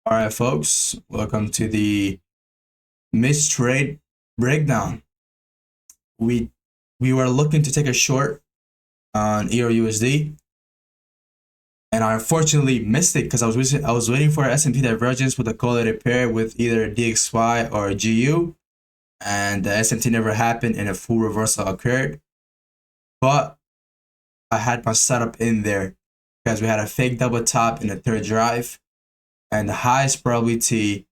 All right, folks, welcome to the missed trade breakdown. We we were looking to take a short on EURUSD, and I unfortunately missed it because I was waiting for S&P divergence with a correlated pair with either DXY or GU, and the S&P never happened and a full reversal occurred. But I had my setup in there because we had a fake double top in the third drive, and the highest probability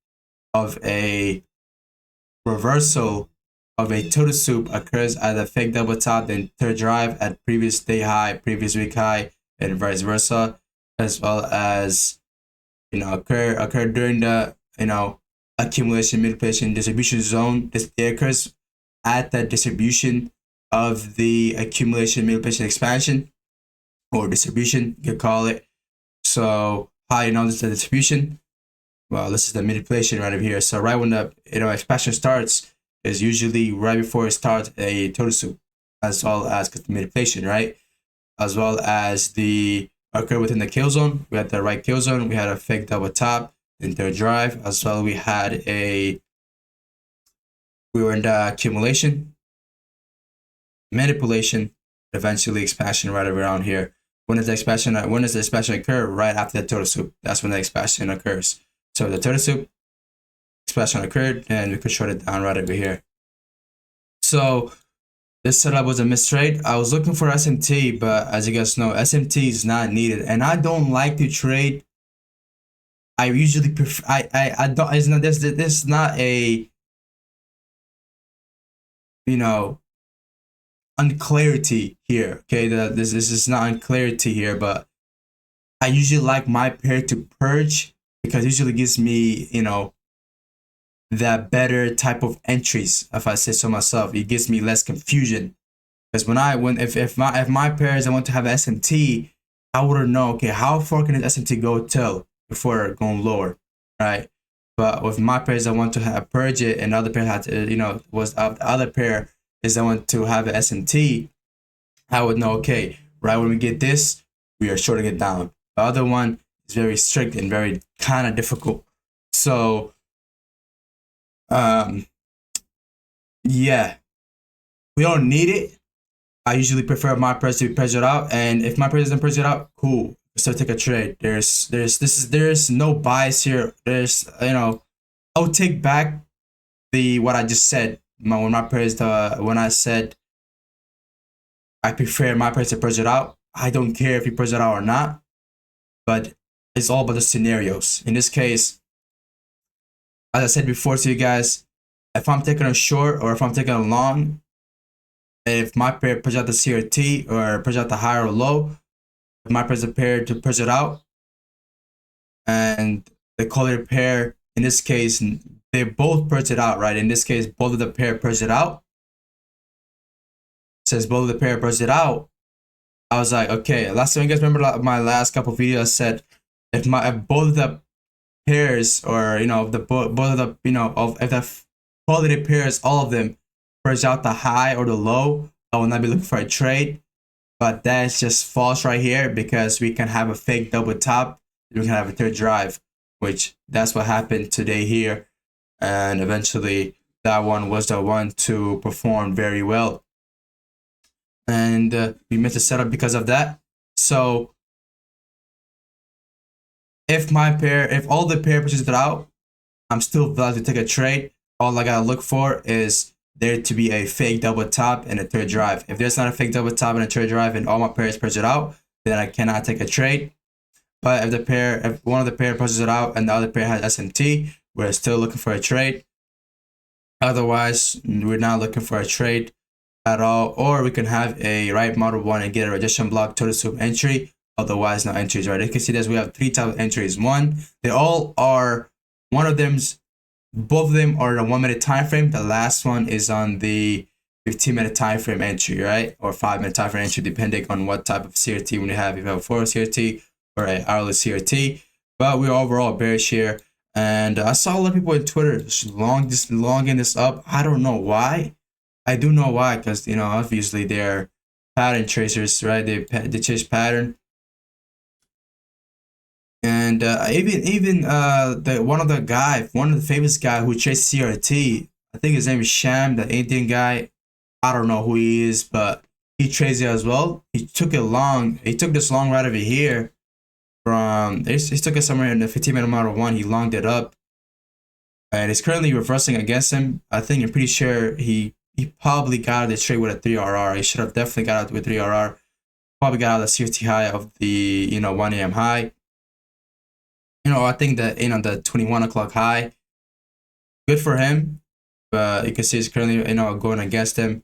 of a reversal of a total soup occurs at a fake double top, then third drive at previous day high, previous week high, and vice versa, as well as occur during the accumulation, manipulation, distribution zone. This occurs at the distribution of the accumulation, manipulation, expansion, or distribution, you could call it. So how you know this is the distribution? Well, this is the manipulation right over here. So right when the expansion starts is usually right before it starts a total soup, as well as the manipulation, right? As well as the occur within the kill zone. We had the right kill zone. We had a fake double top in third drive. As well, we were in the accumulation, manipulation, eventually expansion right around here. When does the expansion occur? Right after the total soup. That's when the expansion occurs. So the total soup expansion occurred, and we could short it down right over here. So this setup was a mistrade. I was looking for SMT, but as you guys know, SMT is not needed, and I don't like to trade. I usually prefer. I don't. It's not this. This is not a unclarity here. Okay, this is not unclarity here, but I usually like my pair to purge because it usually gives me that better type of entries. If I say so myself, it gives me less confusion. Because if my pairs I want to have SMT, I wouldn't know, okay, how far can this SMT go till before going lower, right? But with my pairs I want to have purge it, and the other pair had to, was the other pair is I want to have an SMT, I would know, okay, right when we get this, we are shorting it down. The other one is very strict and very kind of difficult. So yeah, we don't need it. I usually prefer my price to be pressured out, and if my price doesn't pressure it out, cool. So take a trade. There's no bias here. I'll take back what I just said. When I said I prefer my price to pressure it out. I don't care if you pressure it out or not, but it's all about the scenarios. In this case, as I said before to you guys, if I'm taking a short or if I'm taking a long, if my pair pushes out the CRT or pushes out the high or low, if my pair is a pair to push it out, and the color pair, in this case, they both push it out, right? In this case, both of the pair push it out. Since both of the pair push it out, I was like, okay. Last time, you guys remember my last couple of videos, I said if both of the pairs, or if the both of the if the quality pairs, all of them push out the high or the low, I will not be looking for a trade. But that's just false right here, because we can have a fake double top, we can have a third drive, which that's what happened today here, and eventually that one was the one to perform very well, and we missed the setup because of that. So if all the pair pushes it out, I'm still valid to take a trade. All I gotta look for is there to be a fake double top and a third drive. If there's not a fake double top and a third drive and all my pairs push it out, then I cannot take a trade. But if one of the pair pushes it out and the other pair has SMT, we're still looking for a trade. Otherwise, we're not looking for a trade at all. Or we can have a right model one and get a rejection block total soup entry. Otherwise, no entries, right? You can see this, we have three types of entries. Both of them are the 1 minute time frame. The last one is on the 15-minute time frame entry, right? Or 5-minute time frame entry, depending on what type of CRT when you have. If you have a 4 CRT or an hourly CRT. But we're overall bearish here. And I saw a lot of people on Twitter longing this up. I don't know why. I do know why, because obviously they're pattern tracers, right? They chase pattern. And even the one of the famous guy who chased CRT, I think his name is Sham, the Indian guy. I don't know who he is, but he trades it as well. He took this long right over here from he took it somewhere in the 15-minute model one. He longed it up, and it's currently reversing against him. I think I'm pretty sure he probably got out of the trade with a 3RR. He should have definitely got out with 3RR. Probably got out of the CRT high of the 1 a.m. high. I think that the 21 o'clock high, good for him, but you can see it's currently going against him.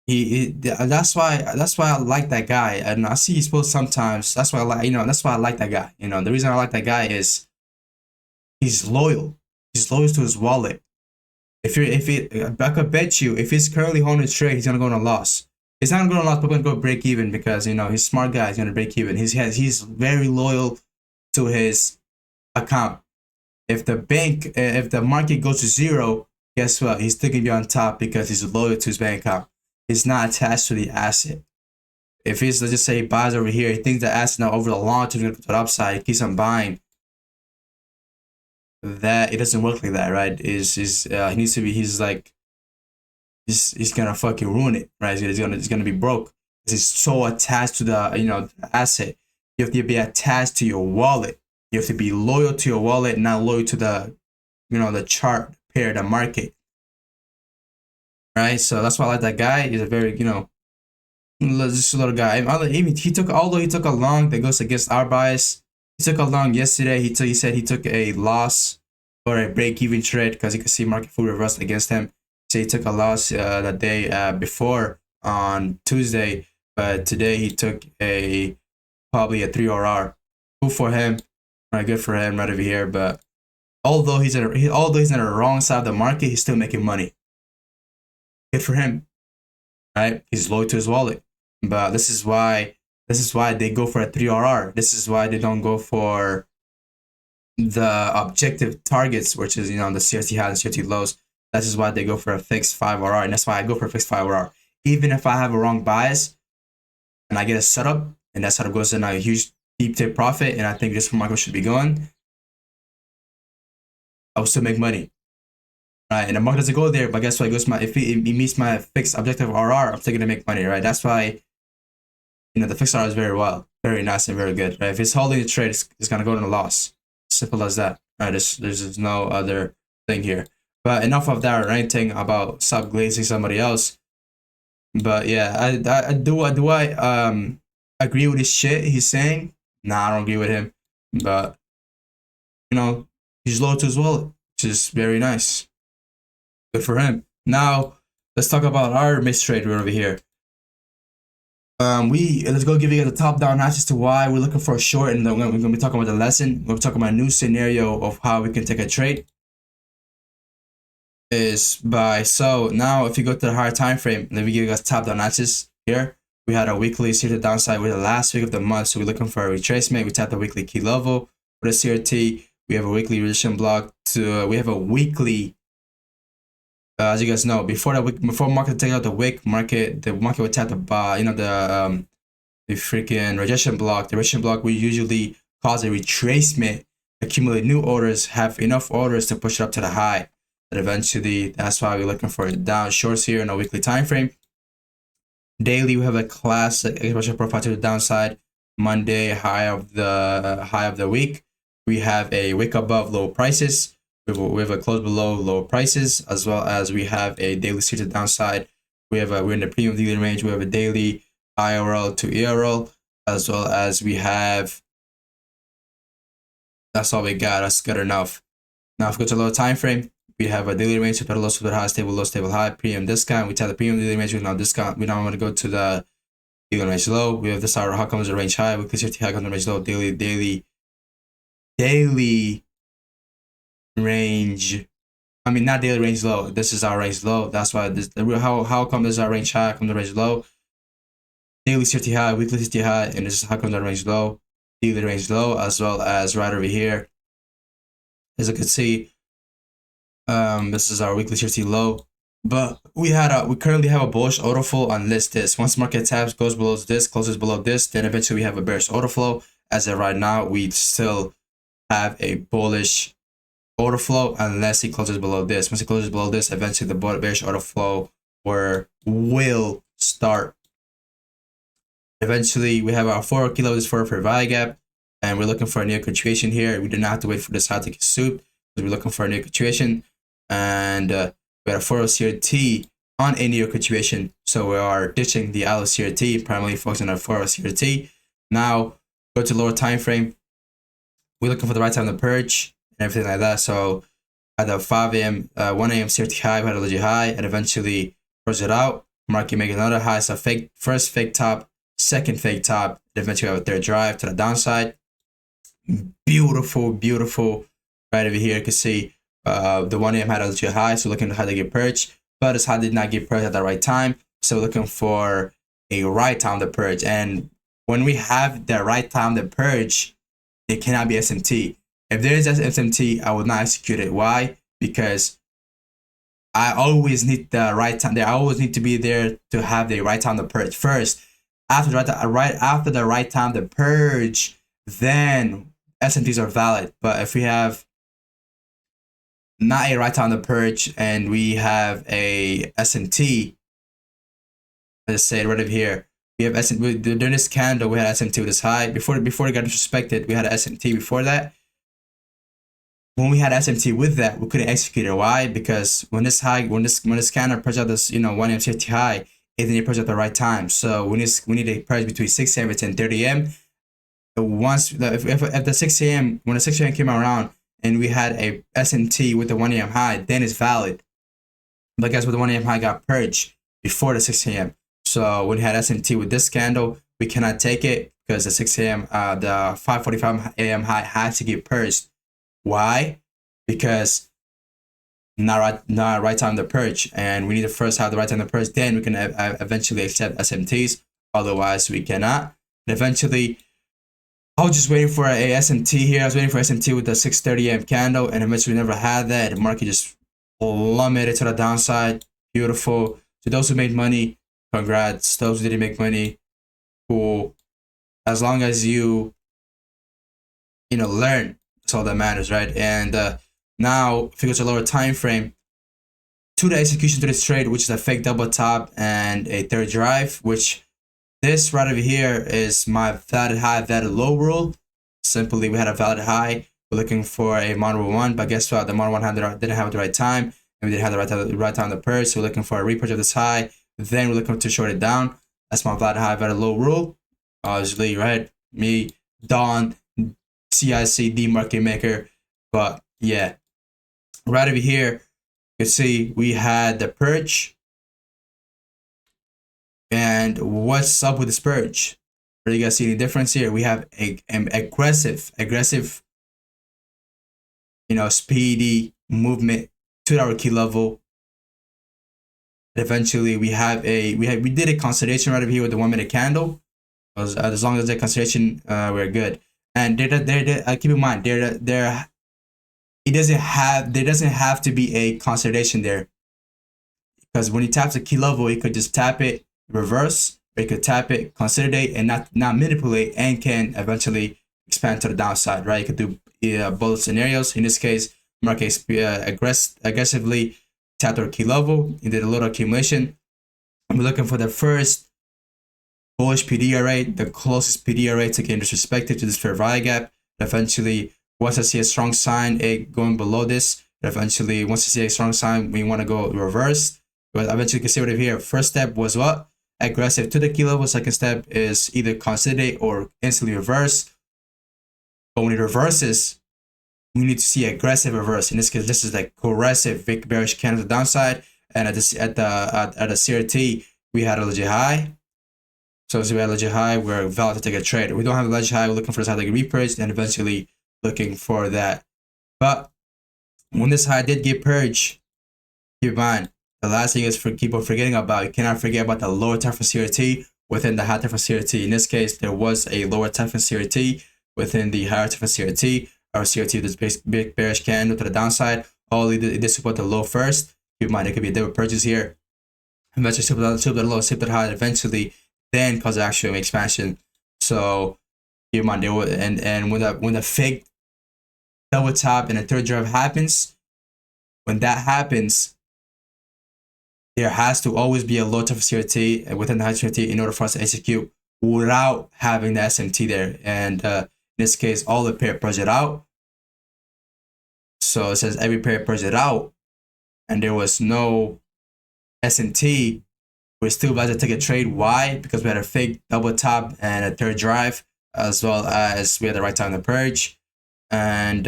That's why I like that guy, and I see his posts sometimes. That's why I like that guy. The reason I like that guy is he's loyal. He's loyal to his wallet. I could bet you if he's currently holding a trade, he's gonna go on a loss. He's not gonna go on a loss, but gonna go break even because he's smart guy. He's gonna break even. He's very loyal to his account. If the market goes to zero, guess what? He's still gonna be on top because he's loyal to his bank account. He's not attached to the asset. If let's just say he buys over here, he thinks the asset now over the long term to the upside, he keeps on buying. That it doesn't work like that, right? He needs to be. He's gonna fucking ruin it, right? He's gonna be broke. He's so attached to the asset. You have to be attached to your wallet. You have to be loyal to your wallet, not loyal to the chart pair, the market. Right? So that's why I like that guy. He's a very, just a little guy. Even he took a long that goes against our bias. He took a long yesterday. He said he took a loss or a break-even trade because you can see market full reversed against him. So he took a loss the day before on Tuesday, but today he took probably a 3RR. Good for him. Right, good for him right over here. But although he's on the wrong side of the market, he's still making money. Good for him. Right? He's loyal to his wallet. But this is why they go for a 3RR. This is why they don't go for the objective targets, which is the CRT highs and CRT lows. That is why they go for a fixed 5RR, and that's why I go for a fixed 5RR. Even if I have a wrong bias and I get a setup, and that setup goes in a huge deep take profit, and I think this market should be going, I will still make money. Right? And the market doesn't go there, but guess what? If it meets my fixed objective RR, I'm still gonna make money, right? That's why the fixed RR is very nice and very good. Right? If it's holding the trade, it's gonna go to a loss. Simple as that. Right? There's no other thing here. But enough of that ranting about subglazing somebody else. But yeah, I agree with his shit he's saying? Nah, I don't agree with him. But he's loyal to his wallet, which is very nice. Good for him. Now let's talk about our mistrade over here. Let's go give you the top-down analysis to why we're looking for a short, and then we're gonna be talking about the lesson. We're talking about a new scenario of how we can take a trade. So now if you go to the higher time frame, let me give you guys top-down analysis here. We had a weekly CRT downside with the last week of the month, so we're looking for a retracement. We tapped the weekly key level for the CRT. We have a weekly resistance block we have a weekly. As you guys know, before market take out the wick, the market would tap the freaking rejection block. The rejection block will usually cause a retracement, accumulate new orders, have enough orders to push it up to the high. But eventually, that's why we're looking for down shorts here in a weekly time frame. Daily, we have a classic expression profile to the downside. Monday, high of the week. We have a wick above low prices. We have a close below low prices, as well as we have a daily to the downside. We're in the premium daily range. We have a daily IRL to ERL, as well as we have. That's all we got. That's good enough. Now, if we go to low time frame, we have a daily range, super low, super high, stable low, stable high, premium discount. We tap the premium daily range with no discount. We don't want to go to the daily range low. We have this hour. How comes the range high? We clear high comes the range low. Daily range. I mean, not daily range low. This is our range low. That's why how come this is our range high? How come the range low? Daily CRT high, weekly CRT high, and this is how come the range low. Daily range low, as well as right over here. As you can see, this is our weekly CRT low. But we currently have a bullish order flow unless this. Once market taps, goes below this, closes below this, then eventually we have a bearish order flow. As of right now, we still have a bullish order flow unless he closes below this. Once he closes below this, eventually the bearish order flow will start. Eventually, we have our 4 kilos for value gap, and we're looking for a new continuation here. We do not have to wait for this high to get souped because we're looking for a new continuation, and we have a 4 CRT on a neo continuation, so we are ditching the ILO CRT, primarily focusing on 4 CRT. Now go to lower time frame. We're looking for the right time to purge and everything like that. So at the 5 a.m., 1 a.m. CRT high, we had a legit high, and eventually close it out. Market make another high. So first fake top, second fake top, and eventually have a third drive to the downside. Beautiful, beautiful. Right over here, you can see the 1 a.m. had a legit high, so looking how to get purged. But this high did not get purged at the right time, so looking for a right time to purge. And when we have the right time to purge, it cannot be SMT. If there is SMT, I would not execute it. Why? Because I always need the right time. I always need to be there to have the right time to purge first. After the right time to purge, then SMTs are valid. But if we have not a right time to purge and we have a SMT, let's say right over here, we have SMT during this candle. We had SMT with this high before it got disrespected. We had SMT before that. When we had SMT with that, we couldn't execute it. Why? Because when this candle purged out this 1 a.m. CRT high, it didn't purge at the right time. So we need a purge between 6 a.m. and 10:30 a.m. Once if the 6 a.m. when the 6 a.m. came around and we had a SMT with the 1 a.m. high, then it's valid. But guess what? The 1 a.m. high got purged before the 6 a.m. So when we had SMT with this candle, we cannot take it because the 6 a.m. The 5:45 a.m. high had to get purged. Why? Because not right time to purge, and we need to first have the right time to purge. Then we can eventually accept SMTs. Otherwise, we cannot. And eventually, I was just waiting for a SMT here. I was waiting for SMT with the 6:30 a.m. candle, and eventually we never had that. The market just plummeted to the downside. Beautiful. To those who made money, congrats. Those who didn't make money, cool. As long as you learn, that's all that matters, right? And now, if you go to a lower time frame, to the execution to this trade, which is a fake double top and a third drive, which this right over here is my valid high, valid low rule. Simply, we had a valid high. We're looking for a model 1, but guess what? The model 1 didn't have the right time, and we didn't have the right time to purge. So we're looking for a repurchase of this high. Then we're looking to short it down. That's my valid high, valid low rule. Obviously, right? Me, Don, CIC, market maker. But yeah, right over here, you can see we had the purge. And what's up with this purge? Are you guys see any difference here? We have an aggressive, speedy movement to our key level. Eventually, we did a consolidation right over here with the 1 minute candle. As long as the consolidation, we're good. And keep in mind, there doesn't have to be a consolidation there, because when you tap the key level, you could just tap it, reverse, or you could tap it, consolidate, and not manipulate, and can eventually expand to the downside, right? You could do both scenarios. In this case, market aggressively tapped our key level. It did a little accumulation. I'm looking for the first bullish PDRA, the closest PDRA to get disrespected to this fair value gap. Eventually, once I see a strong sign, it going below this. Eventually, once I see a strong sign, we want to go reverse. But eventually, you can see right here. First step was what? Aggressive to the key level. Second step is either consolidate or instantly reverse. But when it reverses, we need to see aggressive reverse. In this case, this is like aggressive big bearish candle to the downside. And at the CRT, we had a legit high. So as we had a legit high, we're valid to take a trade. We don't have a legit high. We're looking for this high to get repurchased, and eventually looking for that. But when this high did get purged, keep in mind, the last thing is for keep on forgetting about. You cannot forget about the lower time for CRT within the high time for CRT. In this case, there was a lower time for CRT within the higher time for CRT. Our CRT, this big bearish candle to the downside. All it did support the low first. Keep in mind, there could be a double purchase here. Eventually, sip the low, sip the high. Eventually, then cause actual expansion. So keep in mind, there was and when the fake double top and a third drive happens, when that happens, there has to always be a low top CRT within the high CRT in order for us to execute without having the SMT there. And in this case, all the pair project out. So it says every pair project out, and there was no SMT. We're still about to take a trade. Why? Because we had a fake double top and a third drive, as well as we had the right time to purge, and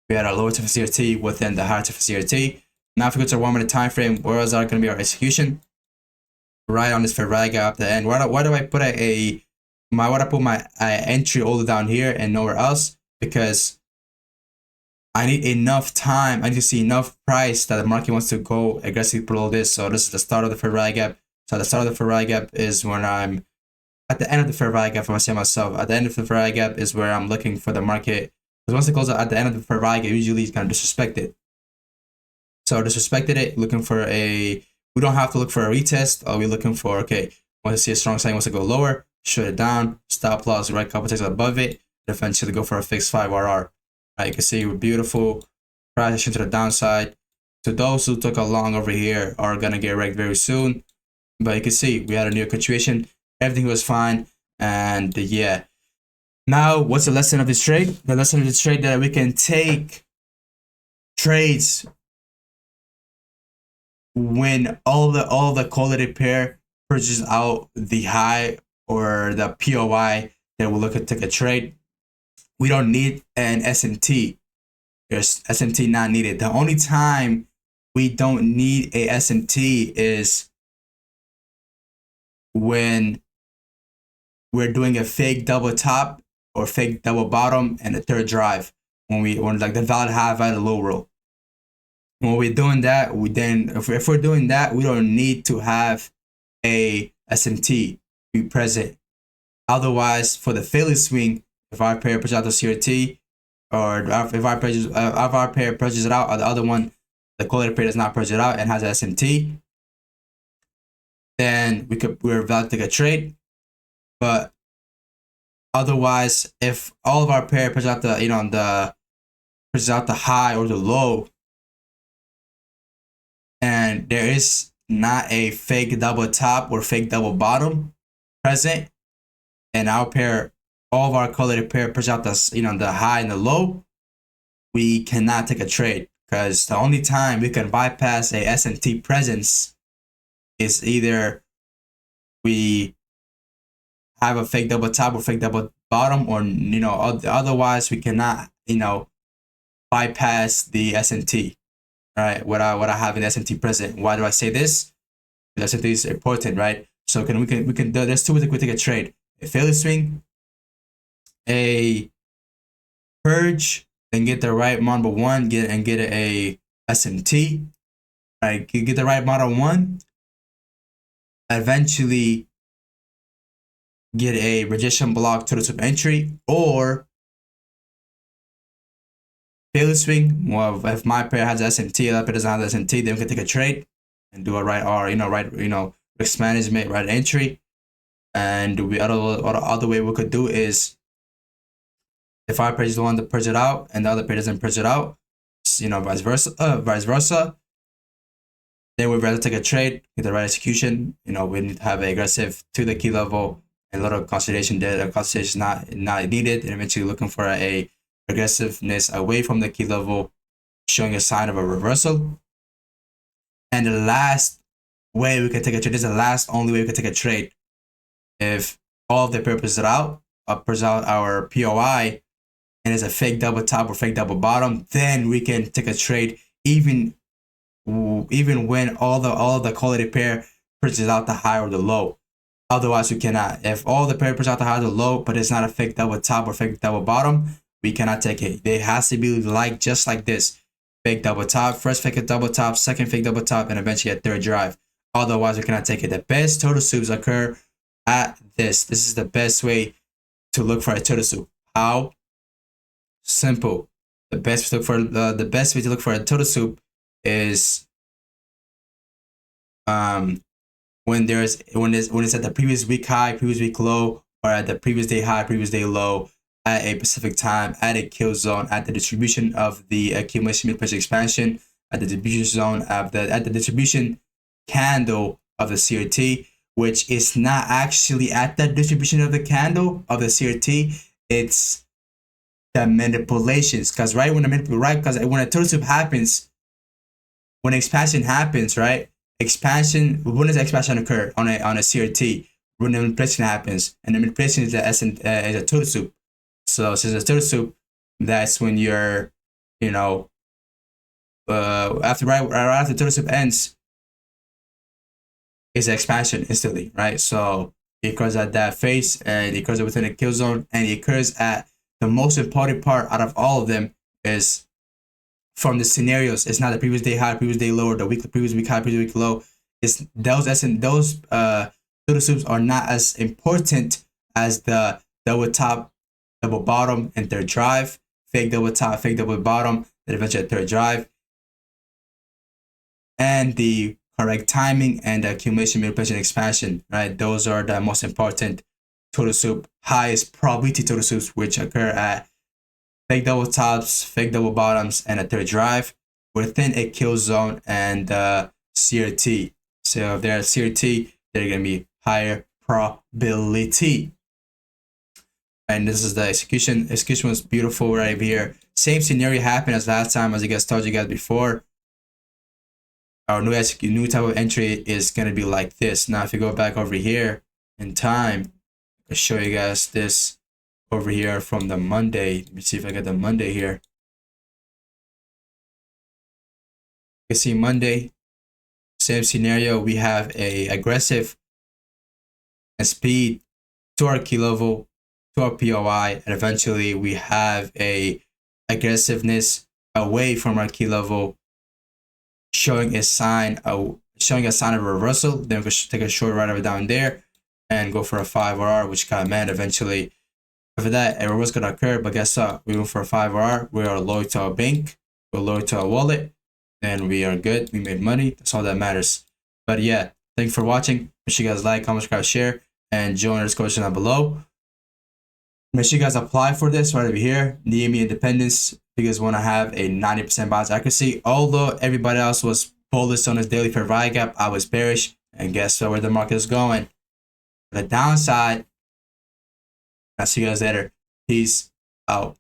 we had a lower top CRT within the higher top CRT. Now if we go to a 1 minute time frame, where is going to be our execution? Right on this fair value gap at the end. Why do I put why do I put my entry all down here and nowhere else? Because I need enough time. I need to see enough price that the market wants to go aggressively below this. So this is the start of the fair value gap. So the start of the fair value gap is when I'm at the end of the fair value gap. I'm saying myself at the end of the fair value gap is where I'm looking for the market. Because once it goes at the end of the fair value gap, usually it's gonna disrespect it. So disrespected it, looking for we don't have to look for a retest. Are we looking for, okay, want to see a strong sign, wants to go lower, shut it down, stop loss, right couple ticks above it, eventually go for a fixed 5 RR. Right, you can see beautiful transition to the downside. So those who took a long over here are gonna get wrecked very soon. But you can see we had a new continuation, everything was fine, and yeah. Now, what's the lesson of this trade? The lesson of this trade that we can take trades when all the quality pair purchases out the high or the POI that we'll look at take a trade. We don't need an SMT. There's SMT not needed. The only time we don't need a SMT is when we're doing a fake double top or fake double bottom and a third drive. When like the valid high, valid low roll. When we're doing that, if we're doing that, we don't need to have a SMT be present. Otherwise, for the failure swing, if our pair pushes out the CRT, or if our pair pushes it out, or the other one, the quality pair does not push it out and has an SMT, then we're about to take a trade. But otherwise, if all of our pair pushes out pushes out the high or the low, and there is not a fake double top or fake double bottom present, and our pair, all of our quality pair push out the high and the low, we cannot take a trade, because the only time we can bypass a SMT presence is either we have a fake double top or fake double bottom, or otherwise we cannot bypass the SMT. Right, without having SMT present. Why do I say this? Because SMT is important, right? So we can there's two ways we take a trade: a failure swing, a purge, and get the right model 1, get a SMT. Right, get the right model 1. Eventually, get a rejection block to the sub entry, or failure swing. Well, if my pair has SMT, the other pair doesn't have SMT, then we can take a trade and do a risk management, right entry. And the other way we could do is, if our pair is the one that purge it out and the other pair doesn't purge it out, vice versa. Then we'd rather take a trade, get the right execution. We need to have an aggressive to the key level and a little consolidation there. The consolidation is not needed, and eventually looking for a aggressiveness away from the key level, showing a sign of a reversal. And the last way we can take a trade, this is the last only way we can take a trade. If all of the pair pushes out our POI, and it's a fake double top or fake double bottom, then we can take a trade even when all the quality pair pushes out the high or the low. Otherwise, we cannot. If all the pair pushes out the high or the low, but it's not a fake double top or fake double bottom, we cannot take it. It has to be just like this. Fake double top, first fake double top, second fake double top, and eventually a third drive. Otherwise, we cannot take it. The best total soups occur at this. This is the best way to look for a total soup. How? Simple. The best way to look for a total soup is when it's at the previous week high, previous week low, or at the previous day high, previous day low, at a specific time at a kill zone at the distribution of the accumulation mid-price expansion at the distribution zone of the at the distribution candle of the CRT, which is not actually at the distribution of the candle of the CRT. It's the manipulations, because when a turtle soup happens, when expansion happens, right? When does expansion occur on a CRT? When the manipulation happens, and the manipulation is a turtle soup. So since it's a turtle soup, that's when you're, after turtle soup ends, is expansion instantly, right? So it occurs at that phase, and it occurs within a kill zone, and it occurs at the most important part out of all of them is from the scenarios. It's not the previous day high, previous day low, or the previous week high, previous week low. It's those turtle soups are not as important as the double top, double bottom, and third drive, fake double top, fake double bottom, then eventually third drive, and the correct timing and the accumulation, manipulation, expansion, right? Those are the most important turtle soup, highest probability turtle soups, which occur at fake double tops, fake double bottoms, and a third drive within a kill zone and CRT. So if they're CRT, they're going to be higher probability. And this is the execution. Execution was beautiful right here. Same scenario happened as last time, as I guys told you guys before. Our new type of entry is going to be like this. Now, if you go back over here in time, I'll show you guys this over here from the Monday. Let me see if I get the Monday here. You can see Monday, same scenario. We have a aggressive and speed to our key level, to our POI, and eventually we have a aggressiveness away from our key level, showing a sign of a reversal. Then we can take a short right over down there and go for a 5RR, which got man eventually. After that, a reversal gonna occur, but guess what? We went for a 5RR. We are loyal to our bank, we're loyal to our wallet, and we are good. We made money. That's all that matters. But yeah, thank you for watching. Make sure you guys like, comment, subscribe, share, and join our discussion down below. Make sure you guys apply for this right over here. NEMI Independence. If you guys want to have a 90% bounce accuracy. Although everybody else was bullish on this daily fair value gap, I was bearish. And guess where the market is going? The downside. I'll see you guys later. Peace out.